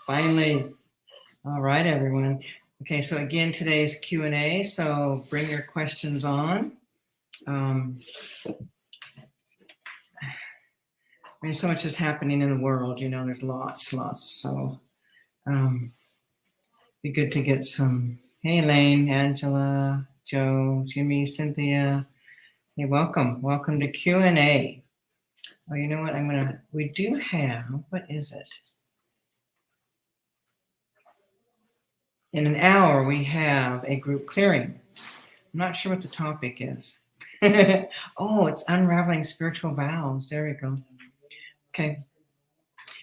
Finally. All right, everyone. Okay, so again, today's Q&A, so bring your questions on. There's so much is happening in the world, you know, there's lots. So be good to get some. Hey, Elaine, Angela, Joe, Jimmy, Cynthia. Hey, welcome to Q&A. Oh, you know what, we do have, what is it? In an hour, we have a group clearing. I'm not sure what the topic is. Oh, it's unraveling spiritual vows. There we go. Okay.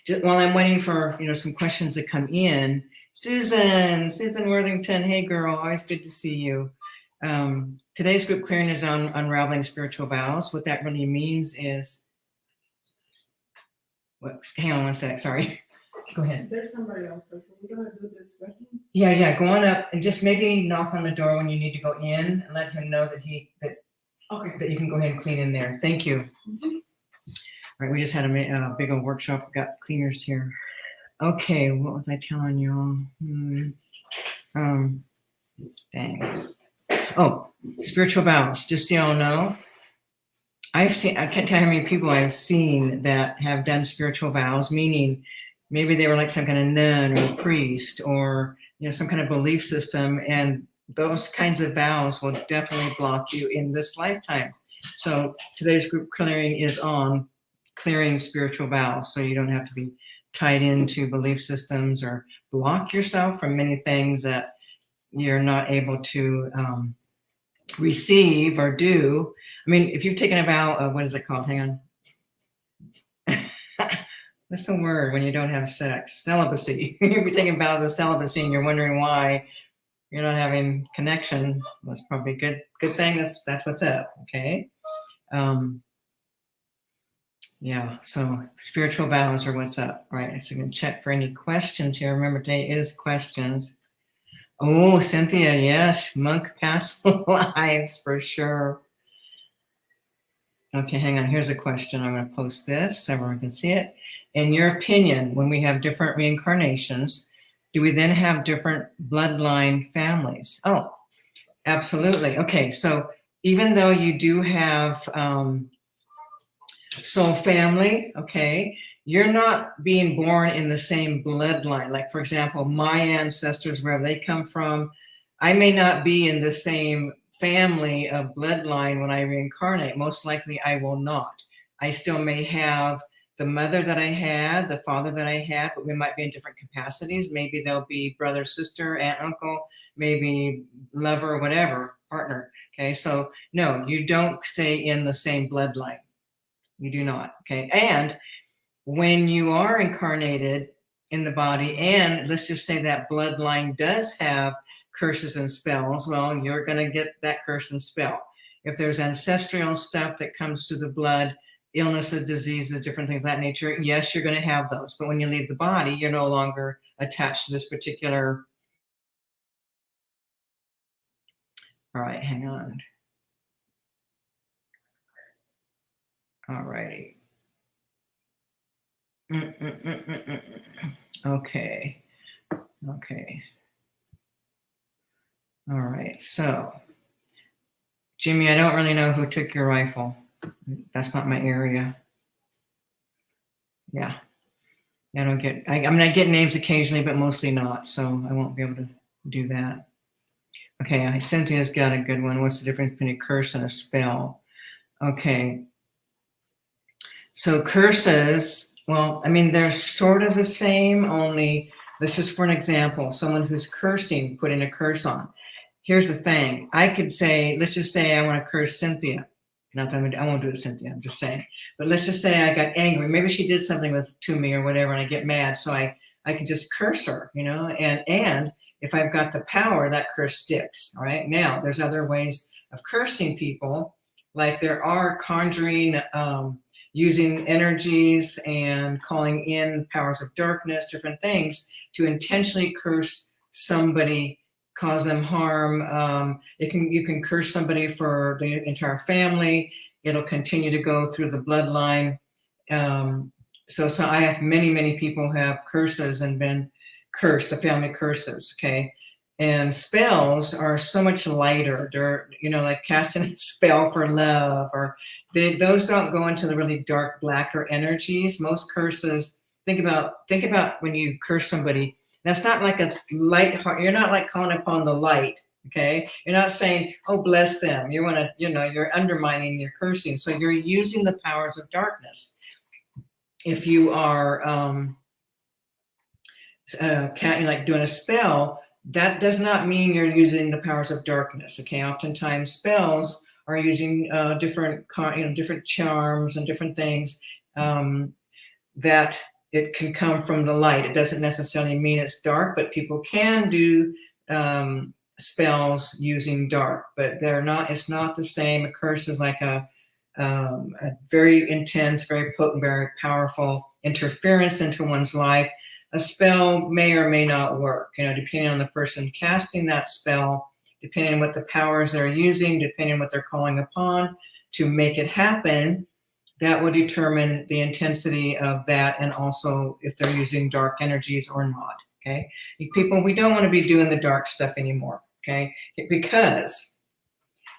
Just while I'm waiting for some questions to come in, Susan Worthington. Hey, girl. Always good to see you. Today's group clearing is on unraveling spiritual vows. What that really means is, hang on one sec. Sorry. Go ahead. There's somebody else. So we're gonna do this with him. Yeah. Go on up and just maybe knock on the door when you need to go in and let him know that that you can go ahead and clean in there. Thank you. Mm-hmm. All right, we just had a big old workshop. We got cleaners here. Okay, what was I telling you? Dang. Oh, spiritual vows. Just so y'all know, I can't tell how many people I've seen that have done spiritual vows, meaning maybe they were like some kind of nun or priest or some kind of belief system, and those kinds of vows will definitely block you in this lifetime. So today's group clearing is on clearing spiritual vows, so you don't have to be tied into belief systems or block yourself from many things that you're not able to receive or do. I mean, if you've taken a vow of, what is it called? Hang on. What's the word when you don't have sex? Celibacy. If you're taking vows of celibacy and you're wondering why you're not having connection, that's probably a good thing. That's what's up. Okay. Yeah. So spiritual vows are what's up, right? So you can check for any questions here. Remember, today is questions. Oh, Cynthia, yes, monk past lives for sure. Okay, hang on. Here's a question. I'm going to post this so everyone can see it. In your opinion, when we have different reincarnations, do we then have different bloodline families? Oh, absolutely. Okay, so even though you do have soul family, okay, you're not being born in the same bloodline. Like, for example, my ancestors, wherever they come from, I may not be in the same family of bloodline when I reincarnate. Most likely I will not. I still may have the mother that I had, the father that I had, but we might be in different capacities. Maybe they'll be brother, sister, aunt, uncle, maybe lover, whatever, partner. Okay, so no, you don't stay in the same bloodline. You do not. Okay, and when you are incarnated in the body, and let's just say that bloodline does have curses and spells, well, you're going to get that curse and spell. If there's ancestral stuff that comes through the blood, illnesses, diseases, different things of that nature, yes, you're going to have those. But when you leave the body, you're no longer attached to this particular. All right, hang on. All righty. Okay. All right, so Jimmy, I don't really know who took your rifle. That's not my area. Yeah. I get names occasionally, but mostly not, so I won't be able to do that. Okay, Cynthia's got a good one. What's the difference between a curse and a spell? Okay. So curses, well, I mean, they're sort of the same, only this is for an example. Someone who's cursing, putting a curse on. Here's the thing. I could say, let's just say I want to curse Cynthia. Not that I won't do it, Cynthia, I'm just saying. But let's just say I got angry. Maybe she did something to me or whatever, and I get mad. So I can just curse her, and if I've got the power, that curse sticks. All right. Now, there's other ways of cursing people, like there are conjuring, using energies and calling in powers of darkness, different things to intentionally curse somebody, cause them harm. You can curse somebody for the entire family. It'll continue to go through the bloodline. So I have many people have curses and been cursed, the family curses, okay? And spells are so much lighter. They're, like casting a spell for love, or those don't go into the really dark, blacker energies. Most curses, think about when you curse somebody, that's not like a light heart. You're not like calling upon the light, okay? You're not saying, oh, bless them. You want to, you're undermining your cursing. So you're using the powers of darkness. If you are like doing a spell, that does not mean you're using the powers of darkness. Okay, oftentimes spells are using different charms and different things that it can come from the light. It doesn't necessarily mean it's dark, but people can do spells using dark, but they're not. It's not the same. A curse is like a very intense, very potent, very powerful interference into one's life. A spell may or may not work, depending on the person casting that spell, depending on what the powers they're using, depending on what they're calling upon to make it happen. That will determine the intensity of that, and also if they're using dark energies or not. Okay, people, we don't want to be doing the dark stuff anymore. Okay, because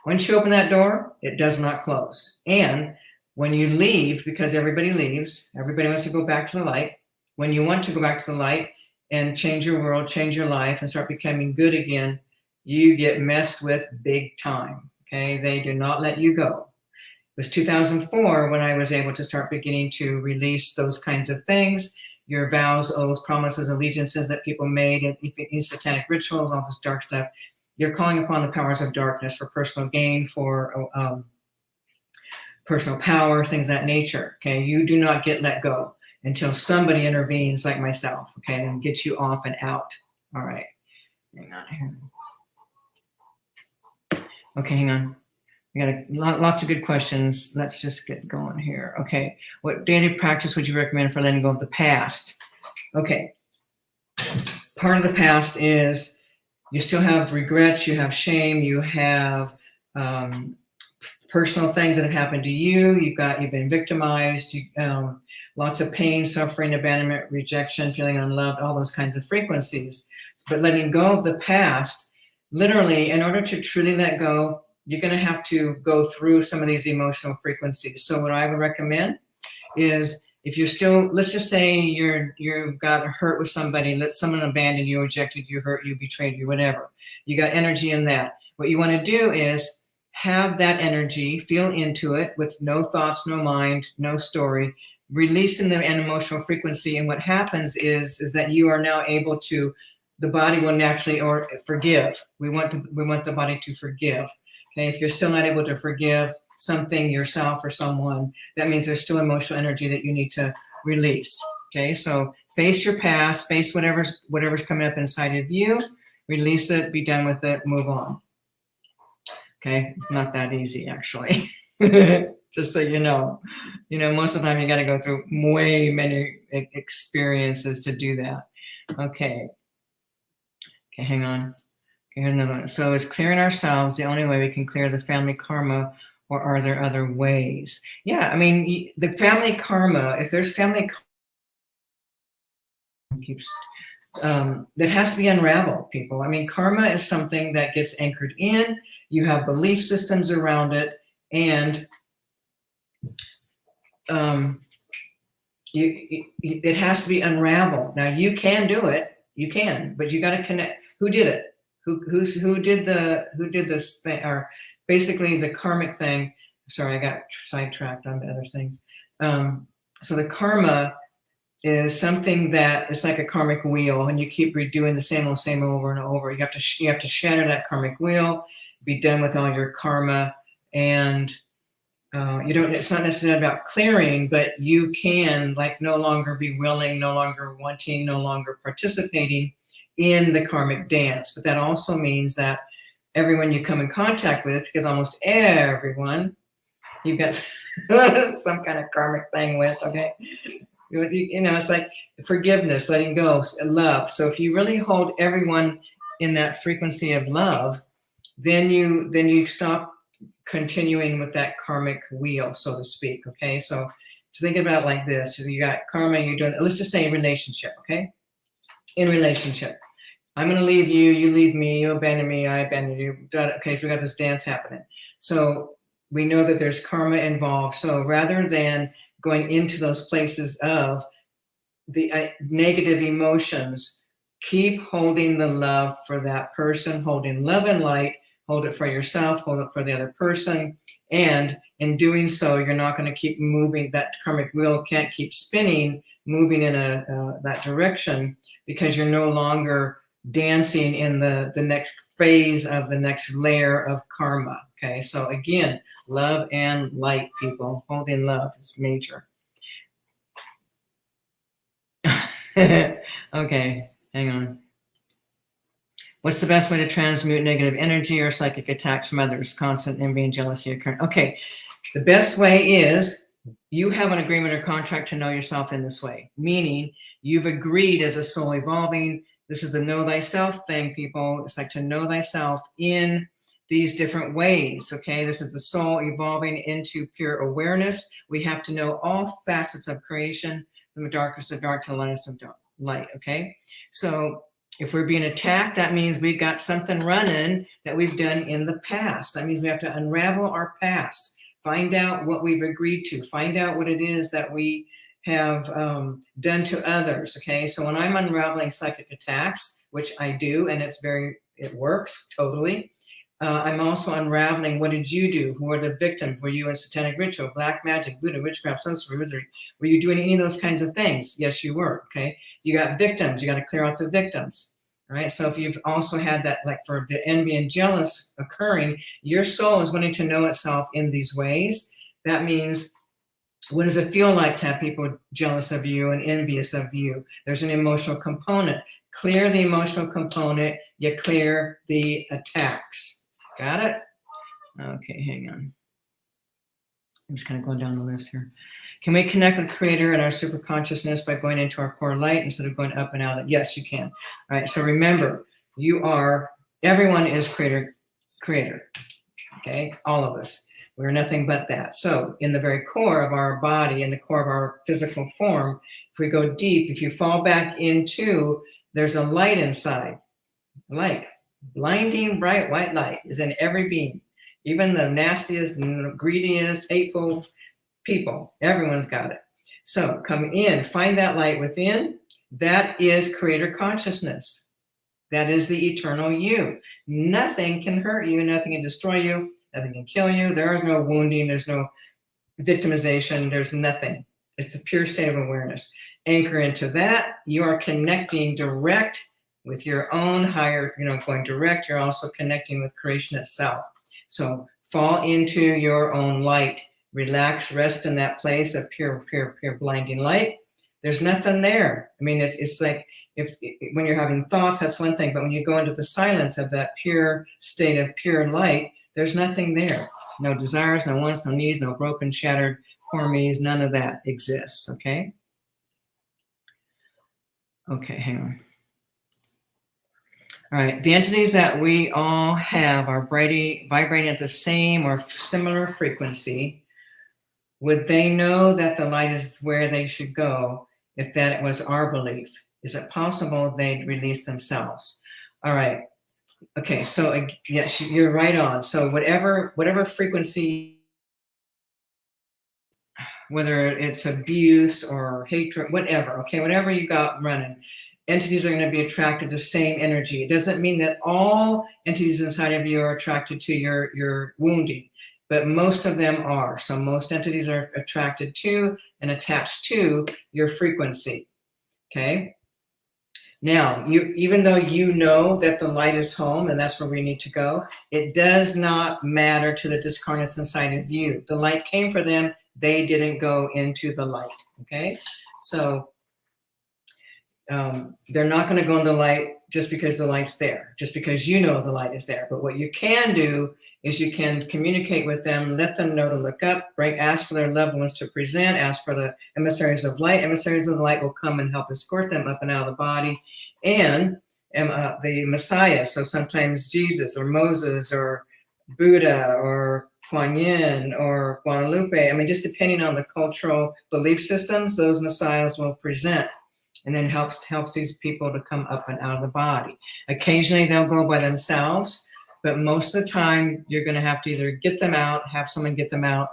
once you open that door, it does not close. And when you leave, because everybody leaves, everybody wants to go back to the light. When you want to go back to the light and change your world, change your life, and start becoming good again, you get messed with big time. Okay, they do not let you go. It was 2004 when I was able to start beginning to release those kinds of things. Your vows, oaths, promises, allegiances that people made, and these satanic rituals, all this dark stuff. You're calling upon the powers of darkness for personal gain, for personal power, things of that nature. Okay, you do not get let go until somebody intervenes, like myself. Okay, and gets you off and out. All right, hang on here. Okay, hang on. We got lots of good questions. Let's just get going here. Okay, what daily practice would you recommend for letting go of the past? Okay, part of the past is you still have regrets, you have shame, you have personal things that have happened to you. You've been victimized, lots of pain, suffering, abandonment, rejection, feeling unloved, all those kinds of frequencies. But letting go of the past, literally, in order to truly let go, you're going to have to go through some of these emotional frequencies. So what I would recommend is, if you're still, let's just say you've got hurt with somebody, let someone abandon you, rejected you, hurt you, betrayed you, whatever. You got energy in that. What you want to do is have that energy, feel into it with no thoughts, no mind, no story, releasing them an emotional frequency. And what happens is that you are now able to, the body will naturally or forgive. We want the body to forgive. Okay, if you're still not able to forgive something, yourself or someone, that means there's still emotional energy that you need to release. Okay, so face your past, face whatever's coming up inside of you, release it, be done with it, move on. Okay, it's not that easy, actually. Just so you know, most of the time you got to go through way many experiences to do that. Okay, hang on. Here's another one. So is clearing ourselves the only way we can clear the family karma, or are there other ways? Yeah, I mean, the family karma, if there's family karma, that has to be unraveled, people. I mean, karma is something that gets anchored in. You have belief systems around it, and it has to be unraveled. Now, you can do it. You can, but you got to connect. Who did it? Who did this thing, or basically the karmic thing? Sorry, I got sidetracked onto other things. So the karma is something that is like a karmic wheel, and you keep redoing the same over and over. You have to shatter that karmic wheel, be done with all your karma, and it's not necessarily about clearing, but you can no longer be willing, no longer wanting, no longer participating in the karmic dance. But that also means that everyone you come in contact with, because almost everyone you've got some kind of karmic thing with, okay? It's like forgiveness, letting go, love. So if you really hold everyone in that frequency of love, then you stop continuing with that karmic wheel, so to speak. Okay, so So think about it like this. So you got karma, you're doing, let's just say relationship, okay? In relationship. I'm going to leave you, you leave me, you abandon me, I abandon you. Okay, if we got this dance happening. So we know that there's karma involved. So rather than going into those places of the negative emotions, keep holding the love for that person, holding love and light, hold it for yourself, hold it for the other person. And in doing so, you're not going to keep moving, that karmic wheel can't keep spinning, moving in that direction, because you're no longer dancing in the next phase of the next layer of karma. Okay, so again, love and light, people. Holding love is major. Okay, hang on. What's the best way to transmute negative energy or psychic attacks from others? Constant envy and jealousy occurring. Okay, the best way is you have an agreement or contract to know yourself in this way, meaning you've agreed as a soul evolving. This is the know thyself thing, people. It's like to know thyself in these different ways, okay? This is the soul evolving into pure awareness. We have to know all facets of creation, from the darkest of dark to the lightest of light, okay? So if we're being attacked, that means we've got something running that we've done in the past. That means we have to unravel our past, find out what we've agreed to, find out what it is that we have done to others, okay? So when I'm unraveling psychic attacks, which I do, and it works totally, I'm also unraveling, what did you do? Who are the victims? Were you in satanic ritual, black magic, voodoo, witchcraft, sorcery, wizardry? Were you doing any of those kinds of things? Yes, you were, okay? You got victims, you got to clear out the victims, all right? So if you've also had that, like for the envy and jealous occurring, your soul is wanting to know itself in these ways. That means, what does it feel like to have people jealous of you and envious of you? There's an emotional component. Clear the emotional component, you clear the attacks. Got it? Okay, hang on. I'm just kind of going down the list here. Can we connect with Creator and our super consciousness by going into our core light instead of going up and out? Yes, you can. All right, so remember, everyone is creator, okay? All of us. We're nothing but that. So in the very core of our body, in the core of our physical form, if we go deep, if you fall back into, there's a light inside, light. Blinding bright white light is in every being, even the nastiest, greediest, hateful people. Everyone's got it. So come in, find that light within. That is creator consciousness. That is the eternal you. Nothing can hurt you. Nothing can destroy you. Nothing can kill you. There is no wounding. There's no victimization. There's nothing. It's the pure state of awareness. Anchor into that. You are connecting direct with your own higher, going direct. You're also connecting with creation itself. So fall into your own light. Relax, rest in that place of pure blinding light. There's nothing there. I mean, it's like, when you're having thoughts, that's one thing, but when you go into the silence of that pure state of pure light, there's nothing there. No desires, no wants, no needs, no broken, shattered, poor me's, none of that exists, okay? Okay, hang on. All right, the entities that we all have are vibrating at the same or similar frequency. Would they know that the light is where they should go if that was our belief? Is it possible they'd release themselves? All right. Okay, so yes, you're right on. So whatever frequency, whether it's abuse or hatred, whatever, okay, whatever you got running, entities are going to be attracted to the same energy. It doesn't mean that all entities inside of you are attracted to your wounding, but most of them are. So most entities are attracted to and attached to your frequency, okay? Now, even though you know that the light is home and that's where we need to go, it does not matter to the discarnates inside of you. The light came for them. They didn't go into the light, okay? So they're not going to go into the light just because the light's there, just because you know the light is there. But what you can do is you can communicate with them, let them know to look up, ask for their loved ones to present, ask for the emissaries of light. Emissaries of the light will come and help escort them up and out of the body. And the Messiah, so sometimes Jesus or Moses or Buddha or Kuan Yin or Guadalupe. I mean, just depending on the cultural belief systems, those messiahs will present, and then helps these people to come up and out of the body. Occasionally they'll go by themselves, but most of the time you're going to have to either get them out, have someone get them out,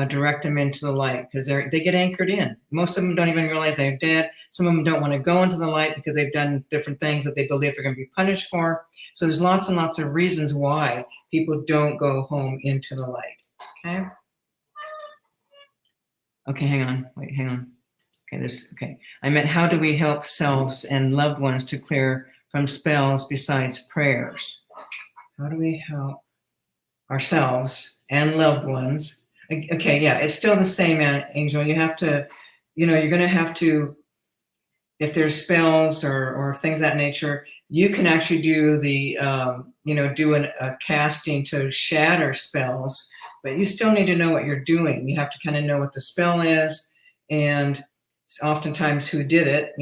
direct them into the light, because they get anchored in. Most of them don't even realize they're dead. Some of them don't want to go into the light because they've done different things that they believe they're going to be punished for. So there's lots and lots of reasons why people don't go home into the light. Okay. Okay, hang on. Wait, hang on. Okay. I meant, how do we help selves and loved ones to clear from spells besides prayers? How do we help ourselves and loved ones? Okay, yeah, it's still the same, Angel. You have to, you're going to have to, if there's spells or things of that nature, you can actually do the, do a casting to shatter spells, but you still need to know what you're doing. You have to kind of know what the spell is, and oftentimes who did it.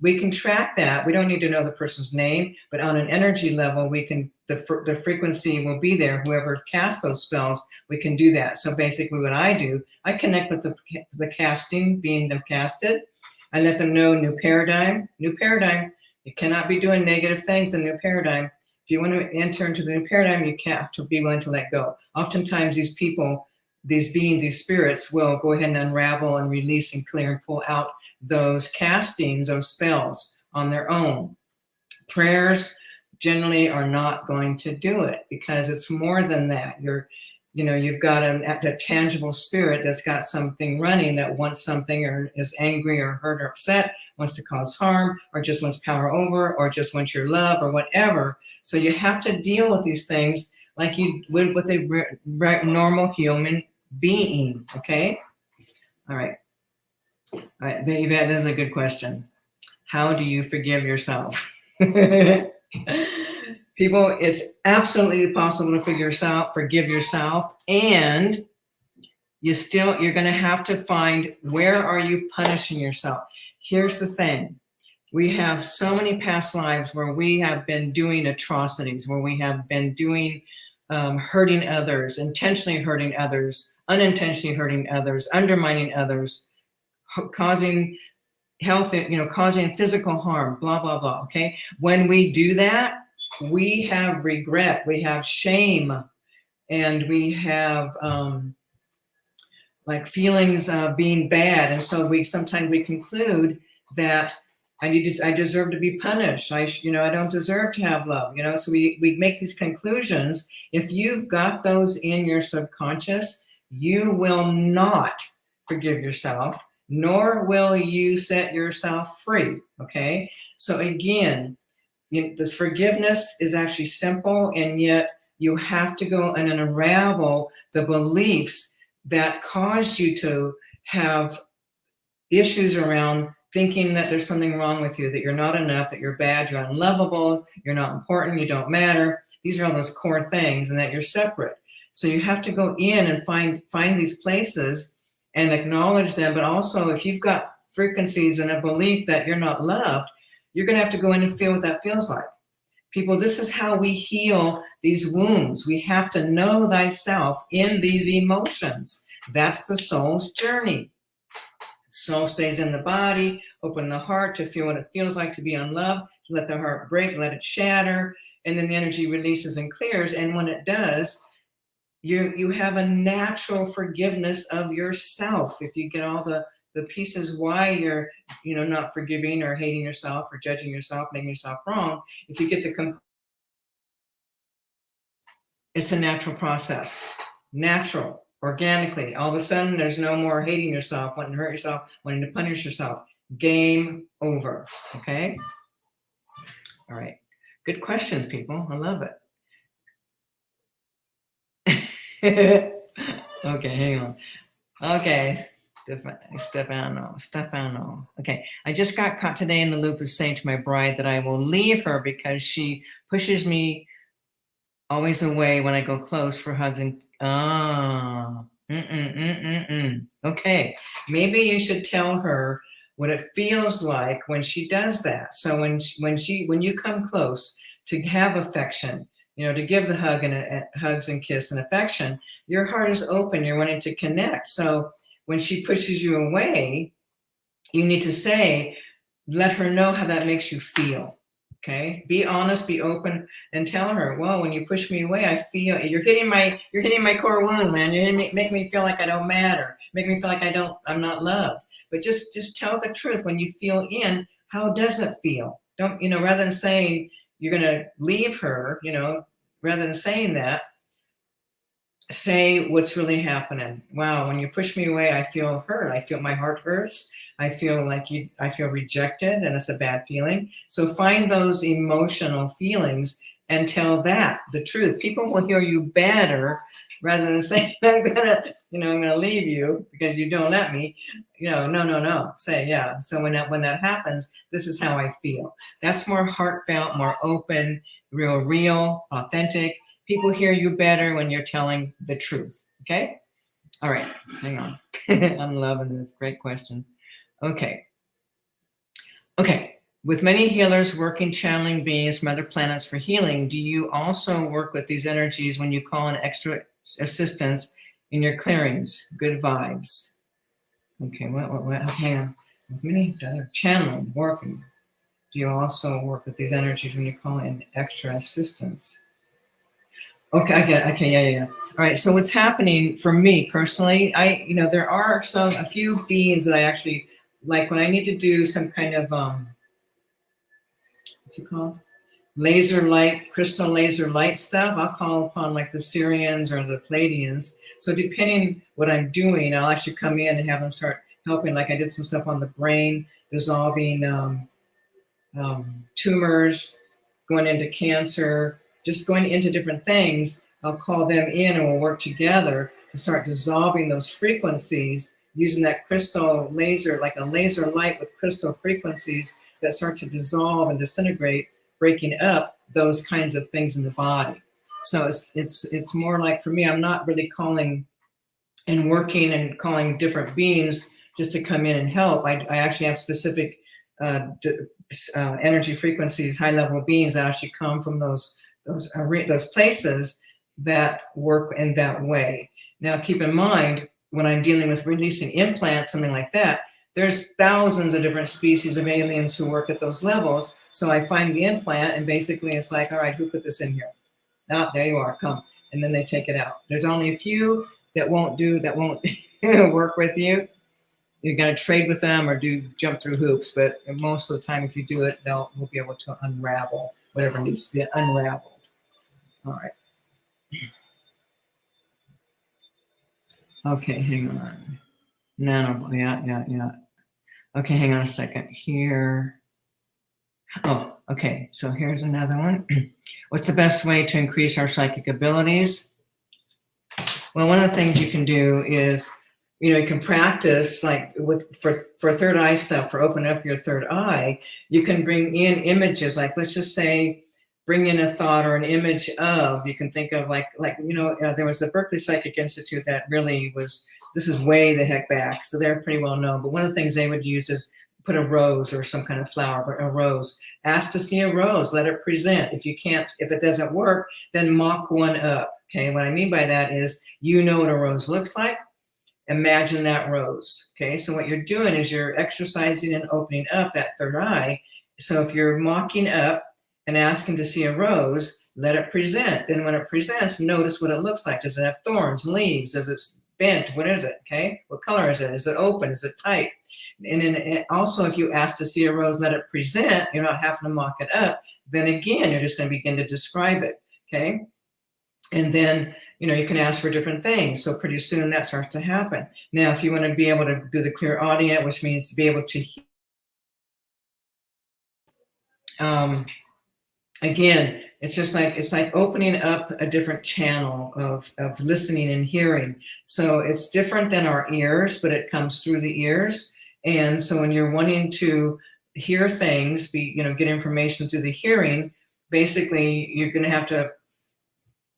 We can track that. We don't need to know the person's name, but on an energy level, we can, the frequency will be there. Whoever cast those spells, we can do that. So basically what I do, I connect with the casting being them casted. I let them know new paradigm. You cannot be doing negative things in new paradigm. If you want to enter into the new paradigm, you have to be willing to let go. Oftentimes these people, these beings, these spirits will go ahead and unravel and release and clear and pull out those castings, those spells on their own. Prayers generally are not going to do it, because it's more than that. You've got a tangible spirit that's got something running, that wants something, or is angry or hurt or upset, wants to cause harm, or just wants power over, or just wants your love, or whatever. So you have to deal with these things like you would with a normal human being. Okay. All right, Yvette, this is a good question. How do you forgive yourself? People, it's absolutely possible to forgive yourself, and you're going to have to find, where are you punishing yourself? Here's the thing. We have so many past lives where we have been doing atrocities, where we have been doing hurting others, intentionally hurting others, unintentionally hurting others, undermining others, causing health, causing physical harm, blah, blah, blah. Okay. When we do that, we have regret, we have shame, and we have like feelings of being bad. And so sometimes we conclude that I deserve to be punished. I don't deserve to have love, so we make these conclusions. If you've got those in your subconscious, you will not forgive yourself, nor will you set yourself free. Okay. So again, this forgiveness is actually simple, and yet you have to go and unravel the beliefs that caused you to have issues around thinking that there's something wrong with you, that you're not enough, that you're bad, you're unlovable, you're not important, you don't matter. These are all those core things, and that you're separate. So you have to go in and find these places and acknowledge them. But also, if you've got frequencies and a belief that you're not loved, you're going to have to go in and feel what that feels like. People, this is how we heal these wounds. We have to know thyself in these emotions. That's the soul's journey. Soul stays in the body, open the heart to feel what it feels like to be unloved, to let the heart break, let it shatter, and then the energy releases and clears. And when it does, you have a natural forgiveness of yourself. If you get all the pieces why you're not forgiving or hating yourself or judging yourself, making yourself wrong, if you get it's a natural process, natural, organically. All of a sudden, there's no more hating yourself, wanting to hurt yourself, wanting to punish yourself. Game over. Okay. All right. Good questions, people. I love it. Okay, hang on. Okay. Stefano. Okay. I just got caught today in the loop of saying to my bride that I will leave her because she pushes me always away when I go close for hugs and Okay. Maybe you should tell her what it feels like when she does that. So when you come close to have affection, to give the hug and hugs and kiss and affection. Your heart is open. You're wanting to connect. So when she pushes you away, you need to say, let her know how that makes you feel. Okay, be honest, be open, and tell her, well, when you push me away, I feel you're hitting my core wound, man. You're making me feel like I don't matter, make me feel like I'm not loved. But just tell the truth. When you feel in, how does it feel? Don't, rather than saying you're gonna leave her, rather than saying that, say what's really happening. Wow, when you push me away, I feel hurt. I feel my heart hurts. I feel rejected, and it's a bad feeling. So find those emotional feelings and tell the truth. People will hear you better rather than saying, I'm gonna leave you because you don't let me. No. Say, yeah. So when that happens, this is how I feel. That's more heartfelt, more open, real, authentic. People hear you better when you're telling the truth. Okay? All right, hang on. I'm loving this. Great questions. Okay. With many healers working channeling beings from other planets for healing, do you also work with these energies when you call in extra assistance in your clearings? Good vibes. Okay, hang on. With many channeling working, do you also work with these energies when you call in extra assistance? Okay, I get it. Okay, yeah. All right, so what's happening for me personally, there are a few beings that I actually like when I need to do some kind of, what's it called? Crystal laser light stuff. I'll call upon like the Syrians or the Pleiadians. So depending what I'm doing, I'll actually come in and have them start helping. Like I did some stuff on the brain, dissolving tumors, going into cancer, just going into different things. I'll call them in and we'll work together to start dissolving those frequencies using that crystal laser, like a laser light with crystal frequencies that start to dissolve and disintegrate, breaking up those kinds of things in the body. So it's more like, for me, I'm not really calling and working and calling different beings just to come in and help. I actually have specific energy frequencies, high level beings that actually come from those places that work in that way. Now, keep in mind, when I'm dealing with releasing implants, something like that, there's thousands of different species of aliens who work at those levels. So I find the implant, and basically it's like, all right, who put this in here? There you are, come. And then they take it out. There's only a few that won't work with you. You're going to trade with them or jump through hoops. But most of the time, if you do it, we'll be able to unravel whatever needs to be unraveled. All right. Okay, hang on. No, yeah. Okay, hang on a second here. Oh, okay, so here's another one. What's the best way to increase our psychic abilities? Well, one of the things you can do is, you can practice like for third eye stuff, for opening up your third eye. You can bring in images, like let's just say, bring in a thought or an image of, you can think of there was the Berkeley Psychic Institute that really was, this is way the heck back, so they're pretty well known. But one of the things they would use is put a rose or some kind of flower, but a rose. Ask to see a rose, let it present. If it doesn't work, then mock one up. Okay, what I mean by that is, what a rose looks like. Imagine that rose. Okay, so what you're doing is you're exercising and opening up that third eye. So if you're mocking up and asking to see a rose, let it present. Then when it presents, notice what it looks like. Does it have thorns, leaves? Is it bent? What is it? Okay, what color is it? Is it open? Is it tight? And then also, if you ask to see a rose, let it present. You're not having to mock it up. Then again, you're just going to begin to describe it. Okay, and then you can ask for different things. So pretty soon that starts to happen. Now, if you want to be able to do the clear audio, which means to be able to again, it's like opening up a different channel of listening and hearing. So it's different than our ears, but it comes through the ears. And so when you're wanting to hear things, get information through the hearing, basically you're going to have to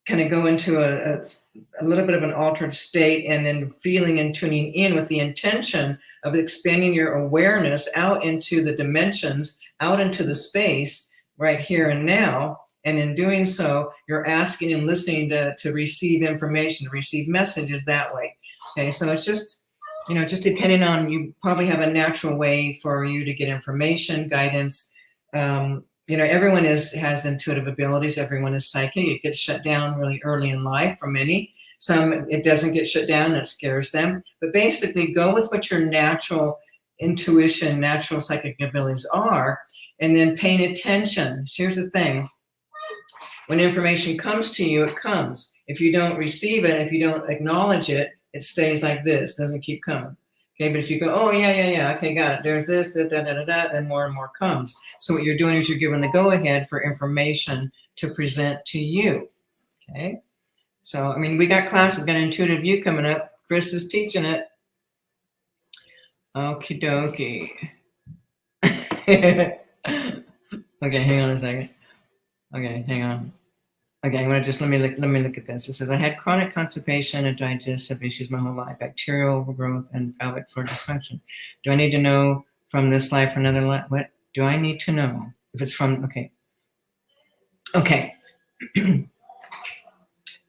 kind of go into a little bit of an altered state, and then feeling and tuning in with the intention of expanding your awareness out into the dimensions, out into the space right here and now, And in doing so, you're asking and listening to receive information, to receive messages that way. Okay, so it's just, just depending on, you probably have a natural way for you to get information, guidance. Everyone has intuitive abilities. Everyone is psychic. It gets shut down really early in life for many. Some, it doesn't get shut down. It scares them. But basically, go with what your natural intuition, natural psychic abilities are, and then paying attention. So here's the thing. When information comes to you, it comes. If you don't receive it, if you don't acknowledge it, it stays like this, doesn't keep coming. Okay, but if you go, oh, yeah, okay, got it. There's this, then more and more comes. So what you're doing is you're giving the go-ahead for information to present to you. Okay, so, I mean, we got class, we've got Intuitive View coming up. Chris is teaching it. Okie dokie. Okay, hang on a second. Okay, hang on. Okay, I'm gonna just let me look at this. It says I had chronic constipation and digestive issues my whole life, bacterial overgrowth and pelvic floor dysfunction. Do I need to know from this life or another life? What do I need to know? If it's from okay.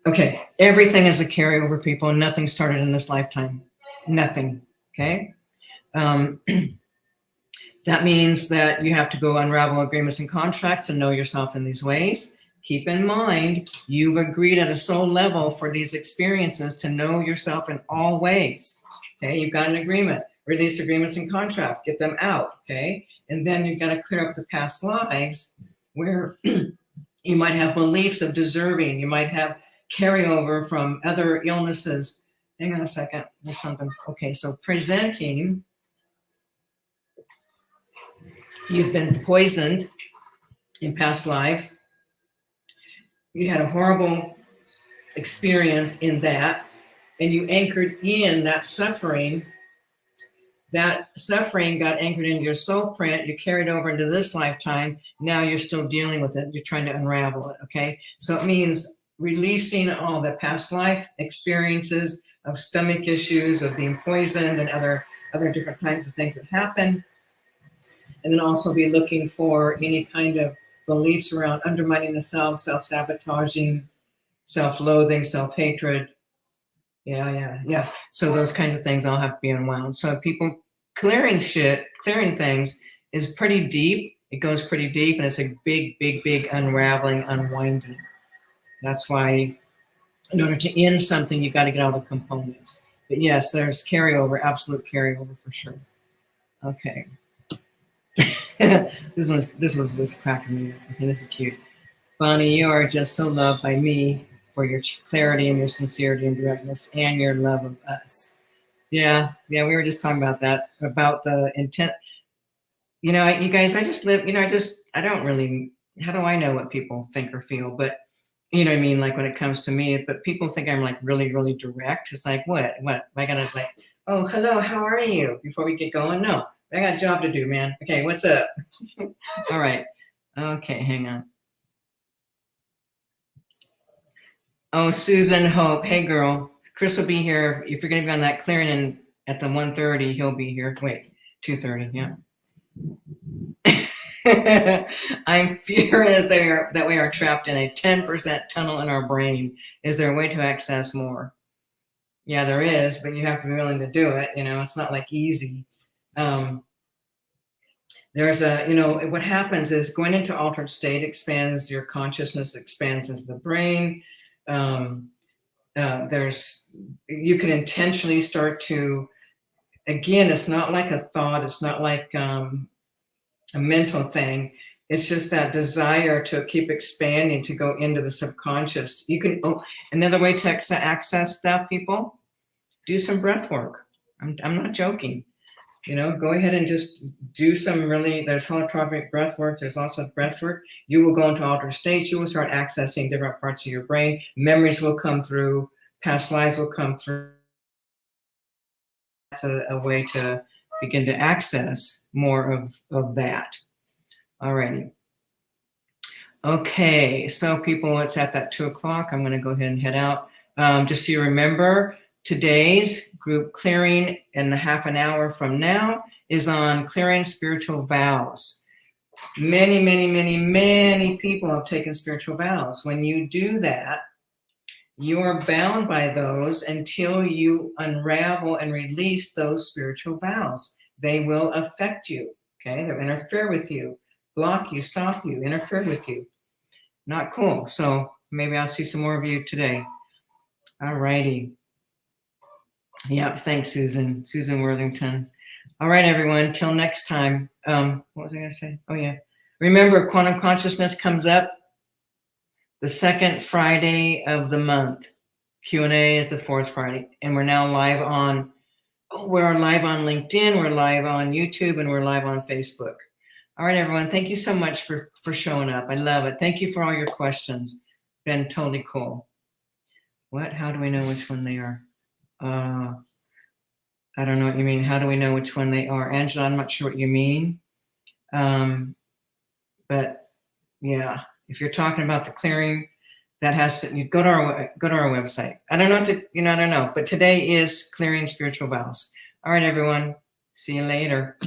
Okay, everything is a carryover, people. Nothing started in this lifetime. Nothing. Okay. That means that you have to go unravel agreements and contracts to know yourself in these ways. Keep in mind, you've agreed at a soul level for these experiences to know yourself in all ways. Okay, you've got an agreement. Release agreements and contract. Get them out. Okay, and then you've got to clear up the past lives where you might have beliefs of deserving. You might have carryover from other illnesses. Hang on a second. There's something. Okay, so presenting. You've been poisoned in past lives. You had a horrible experience in that, and you anchored in that suffering. That suffering got anchored into your soul print. You carried over into this lifetime. Now you're still dealing with it. You're trying to unravel it, okay? So it means releasing all the past life experiences of stomach issues, of being poisoned, and other different kinds of things that happen. And then also be looking for any kind of beliefs around undermining the self, self-sabotaging, self-loathing, self-hatred. Yeah. So those kinds of things all have to be unwound. So people clearing things is pretty deep. It goes pretty deep, and it's a big unraveling, unwinding. That's why in order to end something, you've got to get all the components. But yes, there's carryover, absolute carryover for sure. Okay. this was cracking me up. Okay, this is cute. Bonnie, you are just so loved by me for your clarity and your sincerity and directness and your love of us. Yeah, we were just talking about that, about the intent. You guys, I just live, I don't really, how do I know what people think or feel? But, you know what I mean? Like when it comes to me, but people think I'm like really, really direct. It's like, what? I gotta like, oh, hello, how are you? Before we get going? No, I got a job to do, man. Okay, what's up? All right. Okay, hang on. Oh, Susan Hope. Hey, girl. Chris will be here. If you're going to be on that clearing at the 1:30, he'll be here. Wait, 2:30, yeah. I'm furious that we are trapped in a 10% tunnel in our brain. Is there a way to access more? Yeah, there is, but you have to be willing to do it. It's not like easy. There's what happens is going into altered state expands your consciousness, expands into the brain. You can intentionally start to, again, it's not like a thought, it's not like a mental thing. It's just that desire to keep expanding, to go into the subconscious. You can, another way to access stuff, people, do some breath work. I'm not joking. Go ahead and just do some there's holotropic breath work. There's also breath work. You will go into altered states. You will start accessing different parts of your brain. Memories will come through. Past lives will come through. That's a way to begin to access more of that. Alrighty. Okay, so people, it's at that 2 o'clock. I'm going to go ahead and head out. Just so you remember, today's group clearing in the half an hour from now is on clearing spiritual vows. Many, many, many, many people have taken spiritual vows. When you do that, you are bound by those until you unravel and release those spiritual vows. They will affect you, okay? They'll interfere with you, block you, stop you, interfere with you. Not cool. So maybe I'll see some more of you today. All righty. Yep, thanks, Susan. Susan Worthington. All right, everyone. Till next time. What was I going to say? Oh, yeah. Remember, Quantum Consciousness comes up the second Friday of the month. Q&A is the fourth Friday. And we're now live on, we're live on LinkedIn, we're live on YouTube, and we're live on Facebook. All right, everyone. Thank you so much for showing up. I love it. Thank you for all your questions. Been totally cool. What? How do we know which one they are? I don't know what you mean. How do we know which one they are? Angela, I'm not sure what you mean. But yeah, if you're talking about the clearing, that has to, you go to our website. I don't know I don't know. But today is clearing spiritual vows. All right, everyone. See you later.